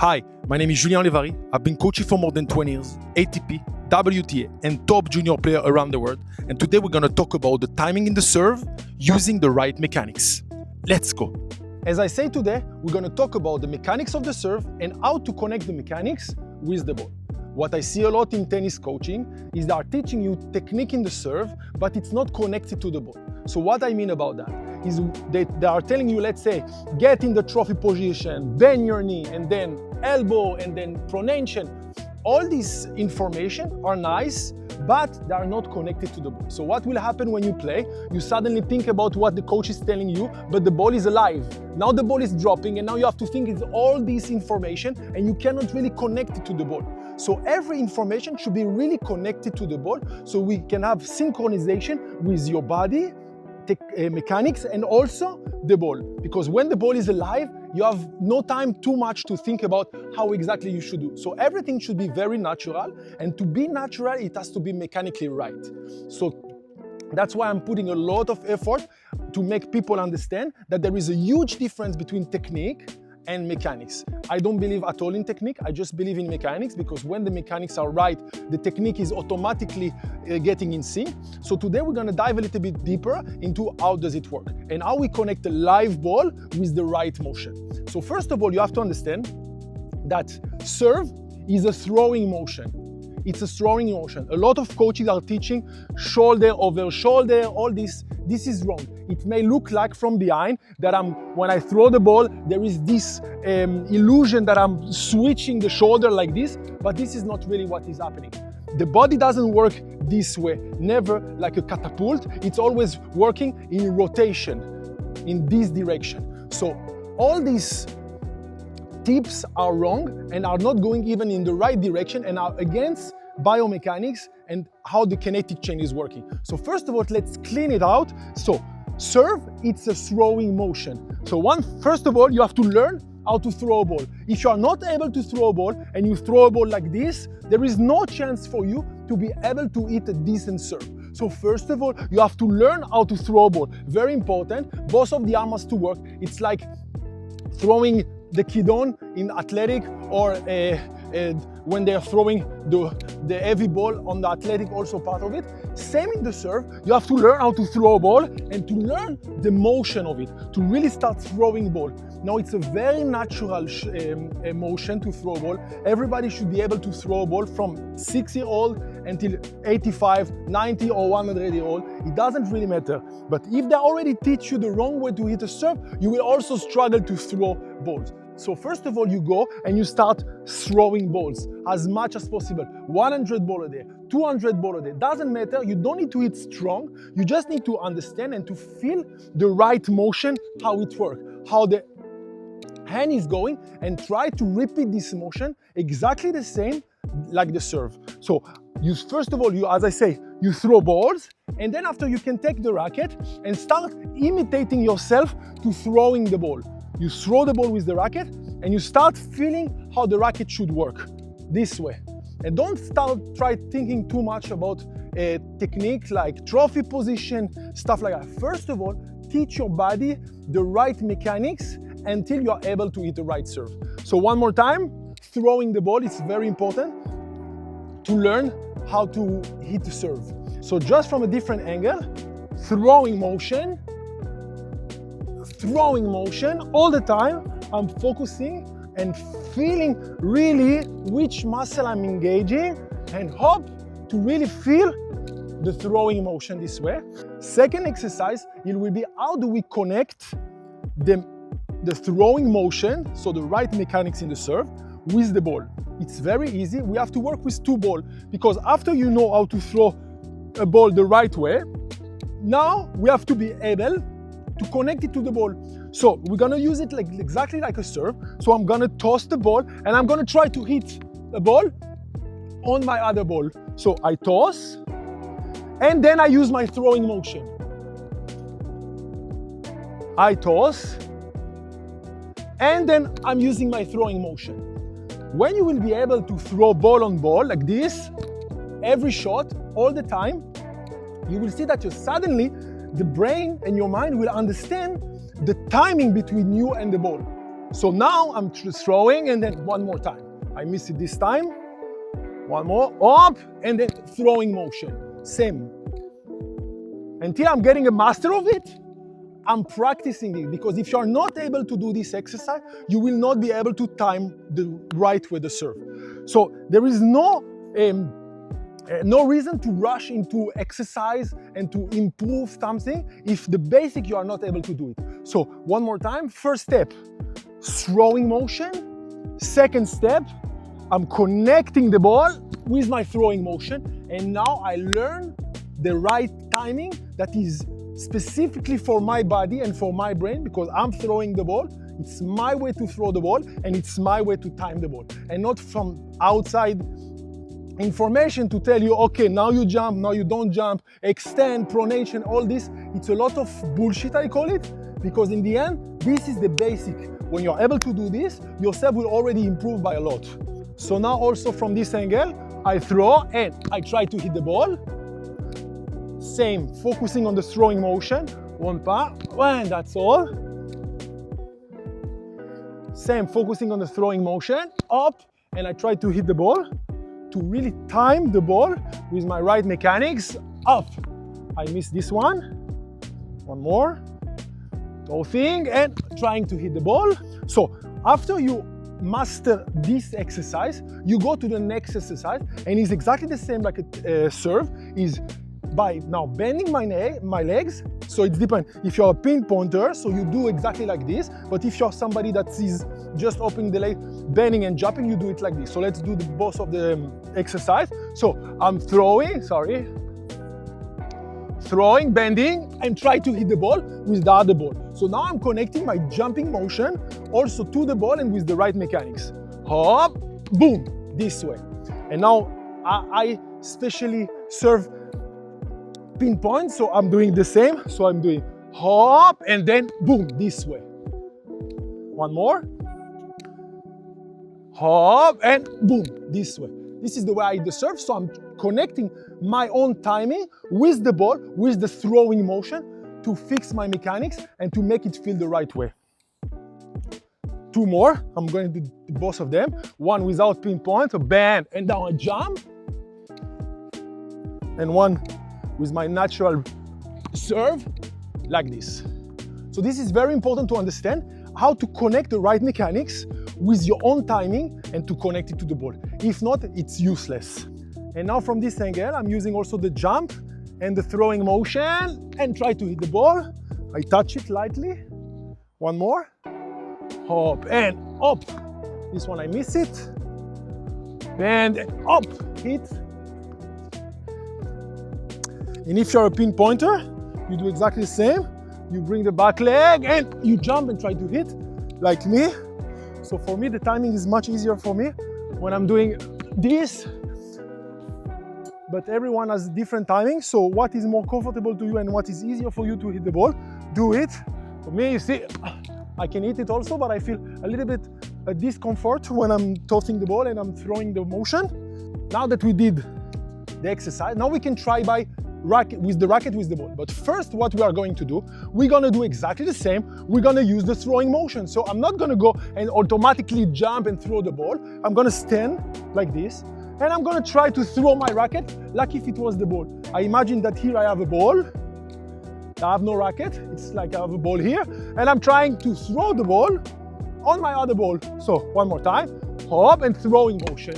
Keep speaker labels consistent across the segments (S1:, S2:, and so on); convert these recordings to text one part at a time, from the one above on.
S1: Hi, my name is Julien. I've been coaching for more than 20 years, ATP, WTA, and top junior player around the world. And today we're going to talk about the timing in the serve using the right mechanics. Let's go. As I say today, we're going to talk about the mechanics of the serve and how to connect the mechanics with the ball. What I see a lot in tennis coaching is they are teaching you technique in the serve, but it's not connected to the ball. So what I mean about that is they are telling you, let's say, get in the trophy position, bend your knee, and then elbow, and then pronation. All this information are nice, but they are not connected to the ball. So what will happen when you play? You suddenly think about what the coach is telling you, but the ball is alive. Now the ball is dropping, and now you have to think it's all this information, and you cannot really connect it to the ball. So every information should be really connected to the ball, so we can have synchronization with your body, mechanics, and also the ball. Because when the ball is alive, you have no time too much to think about how exactly you should do. So everything should be very natural, and to be natural, it has to be mechanically right. So that's why I'm putting a lot of effort to make people understand that there is a huge difference between technique and mechanics. I don't believe at all in technique, I just believe in mechanics, because when the mechanics are right, the technique is automatically getting in sync. So today we're gonna dive a little bit deeper into how does it work and how we connect the live ball with the right motion. So first of all, you have to understand that serve is a throwing motion. It's a throwing motion. A lot of coaches are teaching shoulder over shoulder, all this. This is wrong. It may look like from behind that when I throw the ball, there is this illusion that I'm switching the shoulder like this, but this is not really what is happening. The body doesn't work this way, never like a catapult. It's always working in rotation, in this direction. So all these tips are wrong and are not going even in the right direction and are against biomechanics and how the kinetic chain is working. So first of all, let's clean it out. So serve, it's a throwing motion. So first of all, you have to learn how to throw a ball. If you are not able to throw a ball and you throw a ball like this, there is no chance for you to be able to hit a decent serve. So first of all, you have to learn how to throw a ball. Very important. Both of the arms has to work. It's like throwing the kidon in athletic, or when they're throwing the heavy ball on the athletic, also part of it. Same in the serve, you have to learn how to throw a ball and to learn the motion of it, to really start throwing ball. Now it's a very natural motion to throw a ball. Everybody should be able to throw a ball from 6-year-old until 85, 90 or 100-year-old. It doesn't really matter. But if they already teach you the wrong way to hit a serve, you will also struggle to throw balls. So first of all, you go and you start throwing balls as much as possible. 100 balls a day, 200 balls a day, doesn't matter. You don't need to hit strong. You just need to understand and to feel the right motion, how it works, how the hand is going, and try to repeat this motion exactly the same like the serve. So first of all, as I say, you throw balls, and then after you can take the racket and start imitating yourself to throwing the ball. You throw the ball with the racket and you start feeling how the racket should work this way. And don't try thinking too much about technique like trophy position, stuff like that. First of all, teach your body the right mechanics until you are able to hit the right serve. So one more time, throwing the ball is very important to learn how to hit the serve. So just from a different angle, throwing motion all the time. I'm focusing and feeling really which muscle I'm engaging and hope to really feel the throwing motion this way. Second exercise, it will be how do we connect the throwing motion, so the right mechanics in the serve, with the ball. It's very easy. We have to work with two balls, because after you know how to throw a ball the right way, now we have to be able to connect it to the ball. So we're gonna use it exactly like a serve. So I'm gonna toss the ball and I'm gonna try to hit the ball on my other ball. So I toss and then I use my throwing motion. I toss and then I'm using my throwing motion. When you will be able to throw ball on ball like this, every shot, all the time, you will see that the brain and your mind will understand the timing between you and the ball. So now I'm throwing, and then one more time. I miss it this time. One more, up, and then throwing motion. Same. Until I'm getting a master of it, I'm practicing it, because if you're not able to do this exercise, you will not be able to time the right way the serve. So there is no reason to rush into exercise and to improve something if the basic you are not able to do it. So one more time, first step, throwing motion. Second step, I'm connecting the ball with my throwing motion, and now I learn the right timing that is specifically for my body and for my brain, because I'm throwing the ball. It's my way to throw the ball, and it's my way to time the ball, and not from outside information to tell you, okay, now you jump, now you don't jump, extend, pronation, all this. It's a lot of bullshit, I call it, because in the end, this is the basic. When you're able to do this, your serve will already improve by a lot. So now also from this angle, I throw and I try to hit the ball. Same, focusing on the throwing motion. One part, and that's all. Same, focusing on the throwing motion, up, and I try to hit the ball, to really time the ball with my right mechanics, up. I missed this one. One more. Whole thing, and trying to hit the ball. So after you master this exercise, you go to the next exercise, and it's exactly the same like a serve, is by now bending my legs. So it's different. If you're a pinpointer, so you do exactly like this, but if you're somebody that is just opening the leg, bending and jumping, you do it like this. So let's do both of the exercise. So I'm throwing, bending, and try to hit the ball with the other ball. So now I'm connecting my jumping motion also to the ball and with the right mechanics. Hop, boom, this way. And now I especially serve pinpoint, so I'm doing the same. So I'm doing hop and then boom, this way. One more. Hop and boom, this way. This is the way I hit the serve, so I'm connecting my own timing with the ball, with the throwing motion, to fix my mechanics and to make it feel the right way. Two more, I'm going to do both of them. One without pinpoint, a bend and down a jump. And one with my natural serve, like this. So this is very important to understand how to connect the right mechanics with your own timing and to connect it to the ball. If not, it's useless. And now from this angle, I'm using also the jump and the throwing motion and try to hit the ball. I touch it lightly. One more. Hop and up. This one I miss it. Bend and up, hit. And if you're a pinpointer, you do exactly the same. You bring the back leg and you jump and try to hit, like me. So for me, the timing is much easier for me when I'm doing this. But everyone has different timing. So what is more comfortable to you and what is easier for you to hit the ball, do it. For me, you see, I can hit it also, but I feel a little bit discomfort when I'm tossing the ball and I'm throwing the motion. Now that we did the exercise, now we can try by racket with the ball. But first, what we are going to do, we're gonna do exactly the same. We're gonna use the throwing motion. So I'm not gonna go and automatically jump and throw the ball. I'm gonna stand like this, and I'm gonna try to throw my racket like if it was the ball. I imagine that here I have a ball. I have no racket. It's like I have a ball here, and I'm trying to throw the ball on my other ball. So one more time, hop and throwing motion.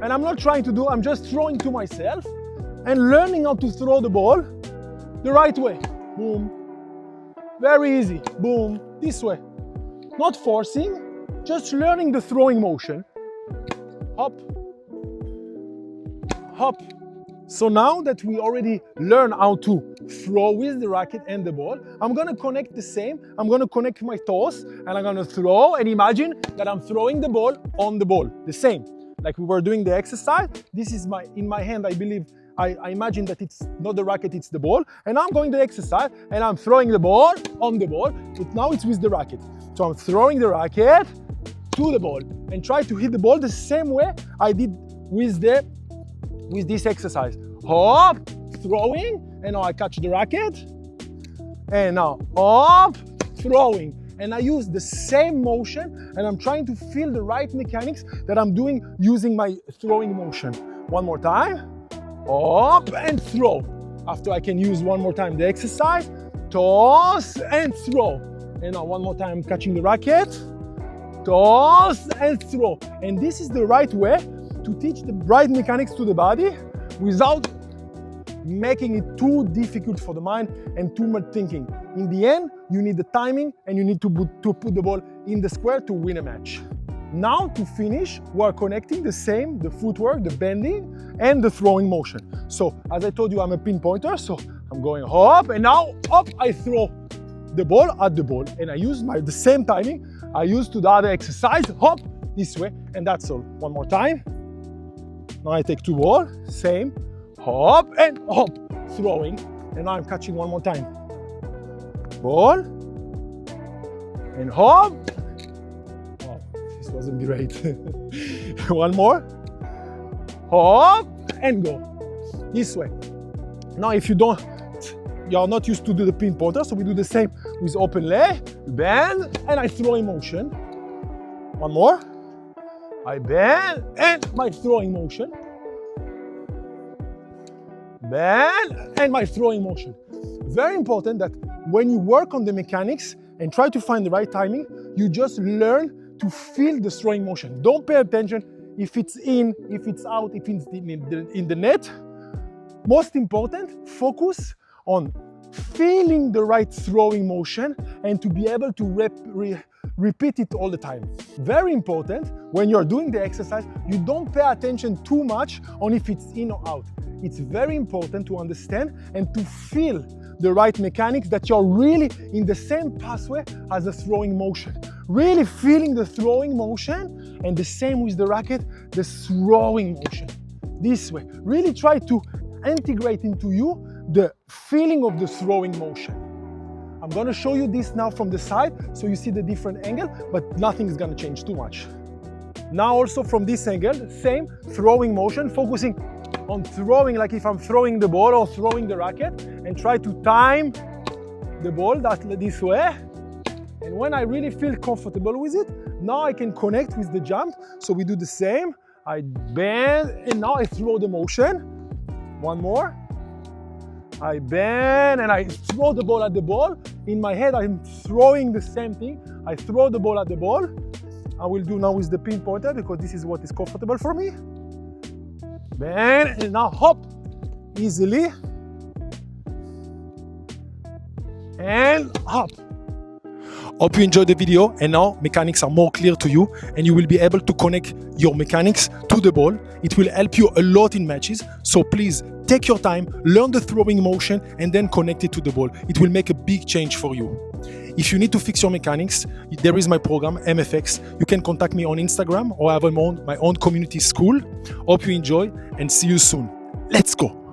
S1: And I'm not trying to do, I'm just throwing to myself and learning how to throw the ball the right way. Boom. Very easy. Boom. This way. Not forcing, just learning the throwing motion. Hop. Hop. So now that we already learn how to throw with the racket and the ball, I'm gonna connect the same. I'm gonna connect my toes and I'm gonna throw, and imagine that I'm throwing the ball on the ball. The same. Like we were doing the exercise. This is in my hand, I believe, I imagine that it's not the racket, it's the ball. And I'm going to exercise and I'm throwing the ball on the ball, but now it's with the racket. So I'm throwing the racket to the ball and try to hit the ball the same way I did with this exercise. Hop, throwing, and now I catch the racket. And now up, throwing. and I use the same motion, and I'm trying to feel the right mechanics that I'm doing using my throwing motion. One more time, up and throw. After I can use one more time the exercise, toss and throw. And now one more time, catching the racket, toss and throw. And this is the right way to teach the right mechanics to the body without making it too difficult for the mind and too much thinking. In the end, you need the timing and you need to put the ball in the square to win a match. Now to finish, we are connecting the footwork, the bending and the throwing motion. So as I told you, I'm a pinpointer, so I'm going up and now up I throw the ball at the ball, and I use the same timing I used to the other exercise, hop this way, and that's all. One more time. Now I take two balls, same, hop and hop, throwing, and now I'm catching one more time. Ball and hop. Oh, this wasn't great. One more. Hop and go. This way. Now if you are not used to do the pinpointer, so we do the same with open leg, bend, and I throw in motion. One more. I bend, and my throwing motion. Bend, and my throwing motion. Very important that when you work on the mechanics and try to find the right timing, you just learn to feel the throwing motion. Don't pay attention if it's in, if it's out, if it's in the net. Most important, focus on feeling the right throwing motion and to be able to repeat it all the time. Very important, when you're doing the exercise, you don't pay attention too much on if it's in or out. It's very important to understand and to feel the right mechanics, that you're really in the same pathway as the throwing motion. Really feeling the throwing motion, and the same with the racket, the throwing motion. This way. Really try to integrate into you the feeling of the throwing motion. I'm going to show you this now from the side so you see the different angle, but nothing is going to change too much. Now also from this angle, same throwing motion, focusing on throwing like if I'm throwing the ball or throwing the racket, and try to time the ball this way. And when I really feel comfortable with it, now I can connect with the jump. So we do the same. I bend and now I throw the motion. One more. I bend and I throw the ball at the ball. In my head, I'm throwing the same thing. I throw the ball at the ball. I will do now with the pinpointer because this is what is comfortable for me. Bend and now hop easily. And hop. Hope you enjoyed the video, and now mechanics are more clear to you and you will be able to connect your mechanics to the ball. It will help you a lot in matches, so please take your time, learn the throwing motion and then connect it to the ball. It will make a big change for you. If you need to fix your mechanics, there is my program, MFX. You can contact me on Instagram or I have my own community school. Hope you enjoy and see you soon. Let's go!